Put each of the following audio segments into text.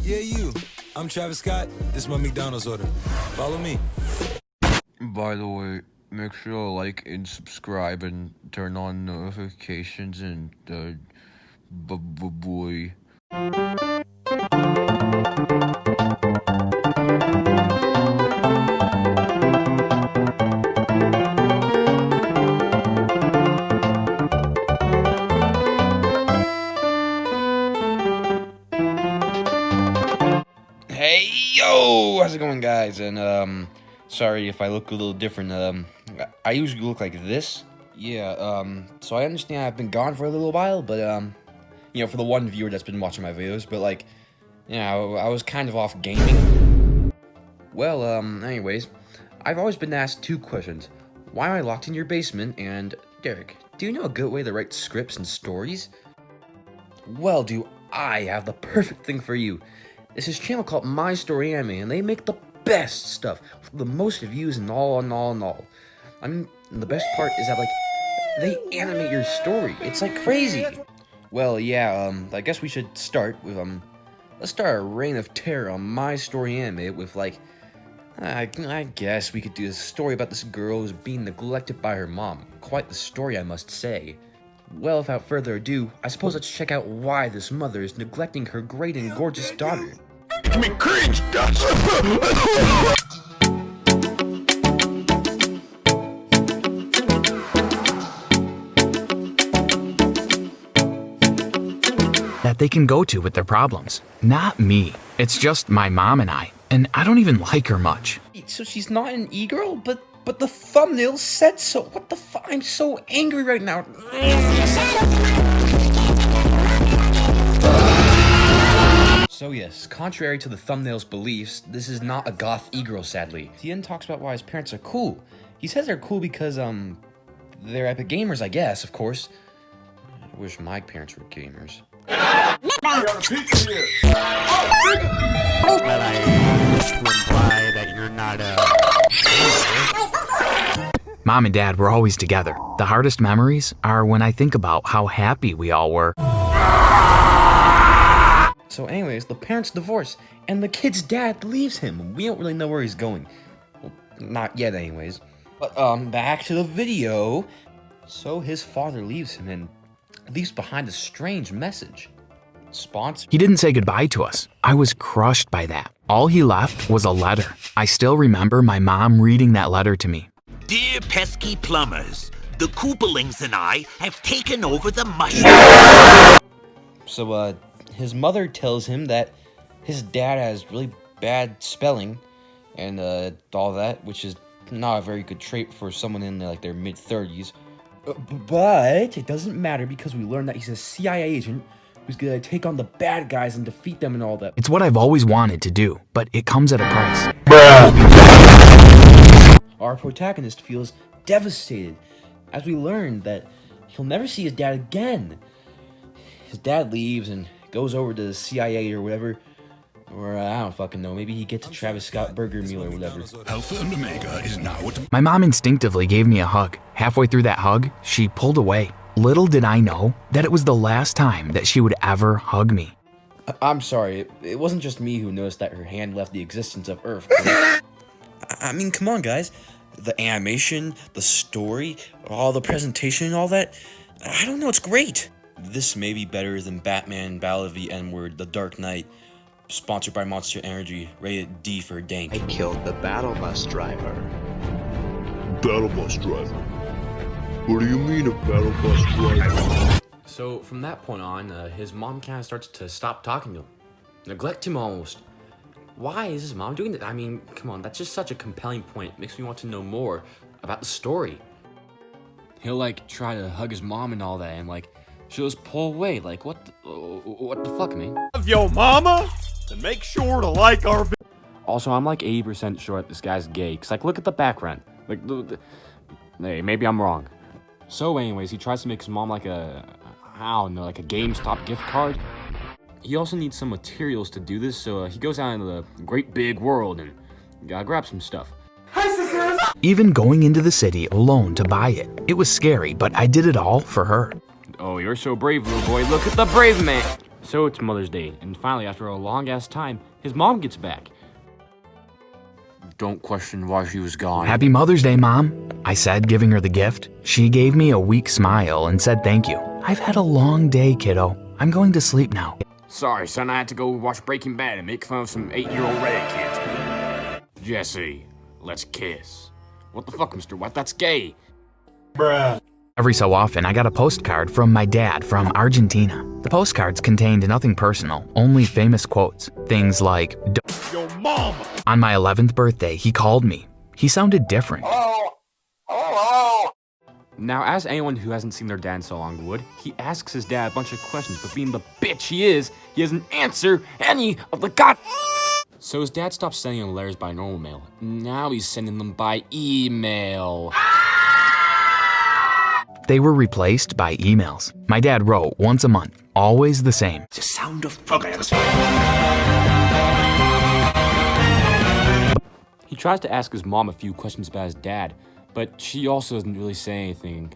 Yeah, you. I'm Travis Scott. This is my McDonald's order. Follow me. By the way, make sure to like and subscribe and turn on notifications and boy. Hey, yo! How's it going, guys? And, sorry if I look a little different. I usually look like this. Yeah, so I understand I've been gone for a little while, but, you know, for the one viewer that's been watching my videos, but, like, you know, I was kind of off gaming. Well, anyways, I've always been asked two questions. Why am I locked in your basement? And, Deryk, do you know a good way to write scripts and stories? Well, do I have the perfect thing for you. It's this channel called My Story Anime, and they make the best stuff, the most views and all. I mean, the best part is that, like, they animate your story. It's, like, crazy. Well, yeah, I guess we should start with, let's start a reign of terror on My Story Anime with, like, I guess we could do a story about this girl who's being neglected by her mom. Quite the story, I must say. Well, without further ado, I suppose let's check out why this mother is neglecting her great and gorgeous daughter. Make me cringe, guys. That they can go to with their problems. Not me. It's just my mom and I don't even like her much. So she's not an e-girl? But the thumbnail said so. What the fuck? I'm so angry right now. So yes, contrary to the thumbnail's beliefs, this is not a goth e-girl, sadly. He then talks about why his parents are cool. He says they're cool because, they're epic gamers, I guess, of course. I wish my parents were gamers. I got a pizza here. But I to imply that you're not Mom and Dad were always together. The hardest memories are when I think about how happy we all were. So anyways, the parents divorce, and the kid's dad leaves him. We don't really know where he's going. Well, not yet anyways. But, back to the video. So his father leaves him and leaves behind a strange message. Sponsor. He didn't say goodbye to us. I was crushed by that. All he left was a letter. I still remember my mom reading that letter to me. Dear pesky plumbers, the Koopalings and I have taken over the mushroom. So, his mother tells him that his dad has really bad spelling and, all that, which is not a very good trait for someone in, like, their mid-30s. But it doesn't matter because we learned that he's a CIA agent who's gonna take on the bad guys and defeat them and all that. It's what I've always wanted to do, but it comes at a price. Our protagonist feels devastated as we learn that he'll never see his dad again. His dad leaves and goes over to the CIA or whatever, or I don't fucking know, maybe he gets a Travis Scott burger meal or whatever. Alpha and Omega is now what the My mom instinctively gave me a hug. Halfway through that hug, she pulled away. Little did I know that it was the last time that she would ever hug me. I'm sorry, it wasn't just me who noticed that her hand left the existence of Earth. I mean, come on, guys. The animation, the story, all the presentation and all that, I don't know, it's great. This may be better than Batman Battle of the N-Word, The Dark Knight, sponsored by Monster Energy, rated D for dank. I killed the battle bus driver. battle bus driver. What do you mean a battle bus driver? So from that point on, his mom kind of starts to stop talking to him. Neglect him almost. Why is his mom doing that? I mean, come on, that's just such a compelling point. Makes me want to know more about the story. He'll, like, try to hug his mom and all that, and, like, she'll just pull away. Like, what the fuck, man? Love your mama, and make sure to like our video. Also, I'm, like, 80% sure that this guy's gay. Because, like, look at the background. Like, hey, maybe I'm wrong. So, anyways, he tries to make his mom, like, I don't know, like a GameStop gift card. He also needs some materials to do this, so he goes out into the great big world and grabs some stuff. Even going into the city alone to buy it, it was scary, but I did it all for her. Oh, you're so brave, little boy. Look at the brave man. So it's Mother's Day, and finally, after a long-ass time, his mom gets back. Don't question why she was gone. Happy Mother's Day, Mom, I said, giving her the gift. She gave me a weak smile and said thank you. I've had a long day, kiddo. I'm going to sleep now. Sorry, son, I had to go watch Breaking Bad and make fun of some 8-year-old Reddit kids. Jesse, let's kiss. What the fuck, Mr. White? That's gay. Every so often, I got a postcard from my dad from Argentina. The postcards contained nothing personal, only famous quotes. Things like, Yo, mom! On my 11th birthday, he called me. He sounded different. Now, as anyone who hasn't seen their dad in so long would, he asks his dad a bunch of questions, but being the bitch he is, he doesn't answer any of the So his dad stopped sending him letters by normal mail. Now he's sending them by email. They were replaced by emails. My dad wrote once a month, always the same. The sound of progress. He tries to ask his mom a few questions about his dad, but she also doesn't really say anything.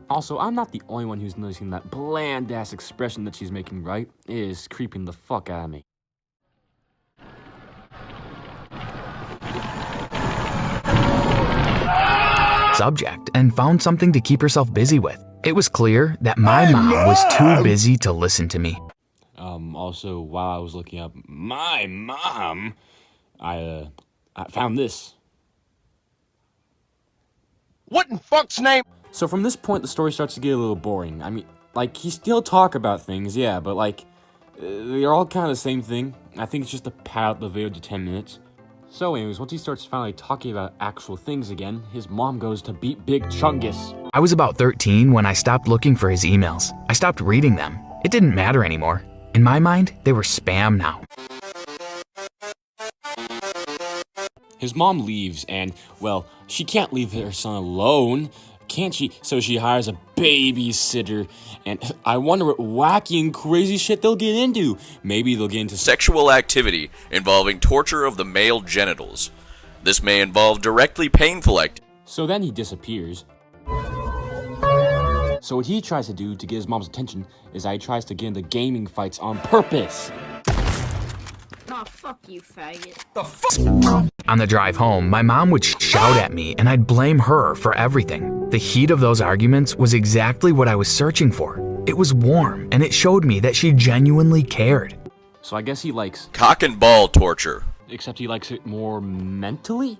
Also, I'm not the only one who's noticing that bland-ass expression that she's making, right? It is creeping the fuck out of me. Subject and found something to keep herself busy with. It was clear that my mom was too busy to listen to me. Also, while I was looking up my mom, I found this. What in fuck's name? So from this point, the story starts to get a little boring. I mean, like, he still talk about things, yeah, but like, they're all kind of the same thing. I think it's just to pad out the video to 10 minutes. So anyways, once he starts finally talking about actual things again, his mom goes to beat Big Chungus. I was about 13 when I stopped looking for his emails. I stopped reading them. It didn't matter anymore. In my mind, they were spam now. His mom leaves and, well, she can't leave her son alone, can't she? So she hires a babysitter, and I wonder what wacky and crazy shit they'll get into. Maybe they'll get into sexual activity involving torture of the male genitals. This may involve directly painful activity. So then he disappears. So what he tries to do to get his mom's attention is that he tries to get into gaming fights on purpose. Oh, fuck you, faggot. On the drive home, my mom would shout at me and I'd blame her for everything. The heat of those arguments was exactly what I was searching for. It was warm and it showed me that she genuinely cared. So I guess he likes cock and ball torture. Except he likes it more mentally?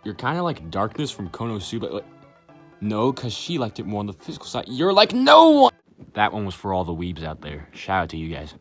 You're kind of like Darkness from Konosuba. Like, no, because she liked it more on the physical side. You're like no one! That one was for all the weebs out there. Shout out to you guys.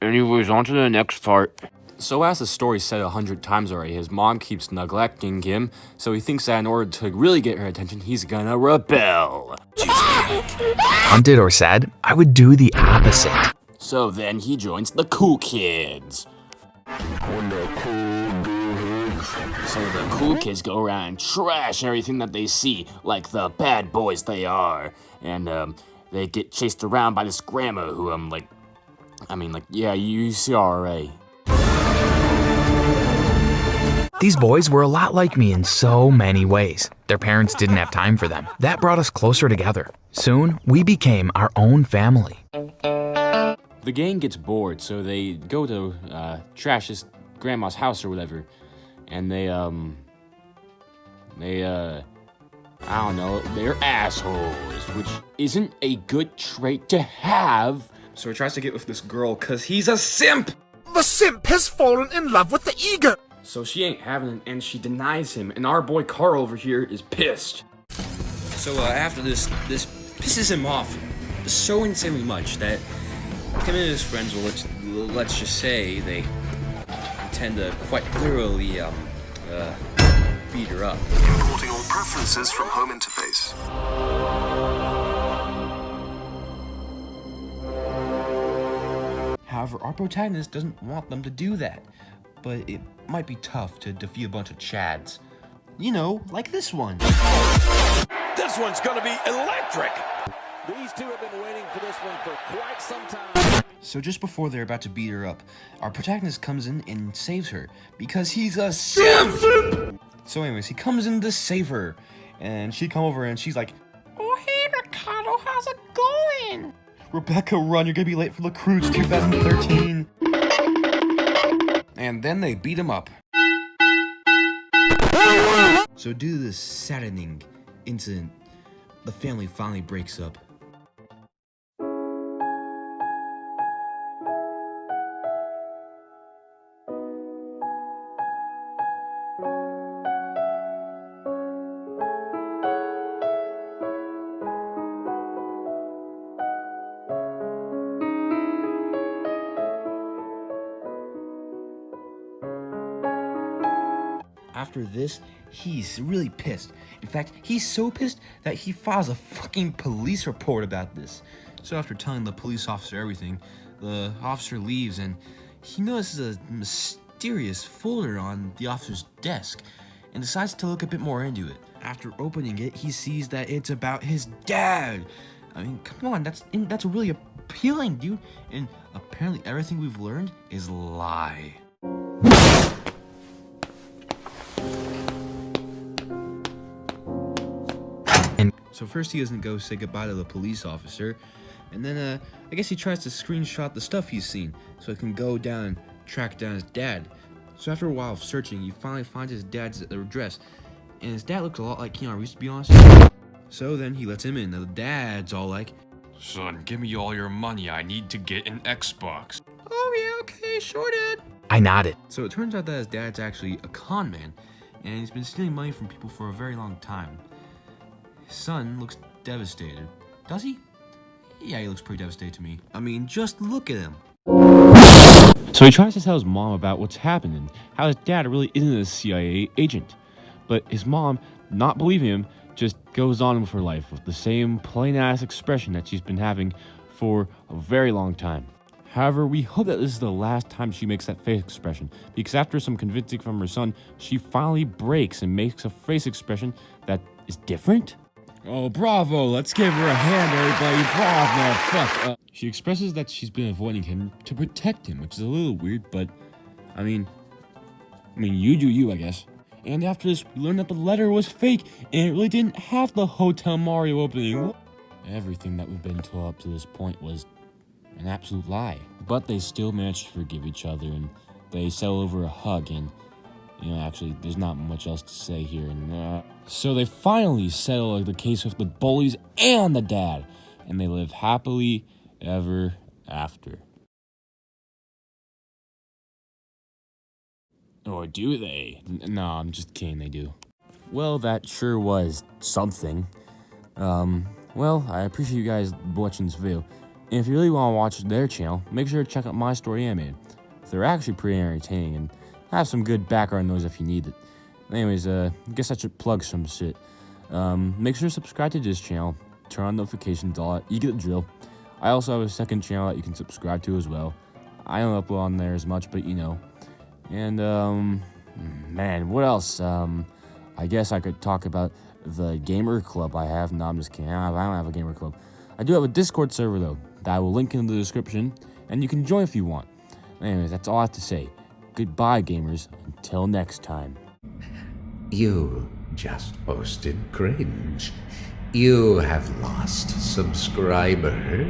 Anyways, on to the next part. So as the story said 100 times already, his mom keeps neglecting him, so he thinks that in order to really get her attention, he's gonna rebel. Hunted or said, I would do the opposite. So then he joins the cool kids. So the cool kids go around and trash everything that they see, like the bad boys they are. And they get chased around by this grandma who yeah, you see already. These boys were a lot like me in so many ways. Their parents didn't have time for them. That brought us closer together. Soon, we became our own family. The gang gets bored, so they go to trash his grandma's house or whatever. And they I don't know, they're assholes, which isn't a good trait to have. So he tries to get with this girl because he's a simp! The simp has fallen in love with the eager. So she ain't having it, and she denies him, and our boy Carl over here is pissed. So after this pisses him off so insanely much that him and his friends will, let's just say, they tend to quite literally, beat her up. Importing all preferences from home interface. However, our protagonist doesn't want them to do that, but it might be tough to defeat a bunch of chads. You know, like this one. This one's gonna be electric! These two have been waiting for this one for quite some time. So just before they're about to beat her up, our protagonist comes in and saves her, because he's a simp! So anyways, he comes in to save her, and she come over and she's like, Oh, hey, Ricardo, how's it going? Rebecca, run, you're gonna be late for the cruise 2013. And then they beat him up. So due to this saddening incident, the family finally breaks up. After this, he's really pissed. In fact, he's so pissed that he files a fucking police report about this. So after telling the police officer everything, the officer leaves and he notices a mysterious folder on the officer's desk and decides to look a bit more into it. After opening it, he sees that it's about his dad. I mean, come on, that's really appealing, dude. And apparently everything we've learned is a lie. So first he doesn't go say goodbye to the police officer, and then I guess he tries to screenshot the stuff he's seen so he can go down and track down his dad. So after a while of searching, he finally finds his dad's address, and his dad looks a lot like Keanu Reeves, to be honest. So then he lets him in. Now the dad's all like, Son, give me all your money. I need to get an Xbox. oh yeah, okay, sure, Dad. I nodded. So it turns out that his dad's actually a con man, and he's been stealing money from people for a very long time. His son looks devastated. Does he? Yeah, he looks pretty devastated to me. I mean, just look at him. So he tries to tell his mom about what's happening, how his dad really isn't a CIA agent. But his mom, not believing him, just goes on with her life with the same plain-ass expression that she's been having for a very long time. However, we hope that this is the last time she makes that face expression, because after some convincing from her son, she finally breaks and makes a face expression that is different. Oh, bravo! Let's give her a hand, everybody. Bravo! Fuck. She expresses that she's been avoiding him to protect him, which is a little weird, but I mean, you do you, I guess. And after this, we learned that the letter was fake, and it really didn't have the Hotel Mario opening. Everything that we've been told up to this point was an absolute lie. But they still managed to forgive each other, and they settle over a hug, and actually, there's not much else to say here. And so they finally settle the case with the bullies and the dad, and they live happily ever after. Or do they? No, I'm just kidding, they do. Well, that sure was something. Well, I appreciate you guys watching this video. And if you really want to watch their channel, make sure to check out My Story Animated. They're actually pretty entertaining and have some good background noise if you need it. Anyways, I guess I should plug some shit. Make sure to subscribe to this channel, turn on notifications, all that. You get the drill. I also have a second channel that you can subscribe to as well. I don't upload on there as much, but And, man, what else? I guess I could talk about the gamer club I have. No, I'm just kidding. I don't have a gamer club. I do have a Discord server, though, that I will link in the description, and you can join if you want. Anyways, that's all I have to say. Goodbye, gamers. Until next time. You just posted cringe. You have lost subscriber.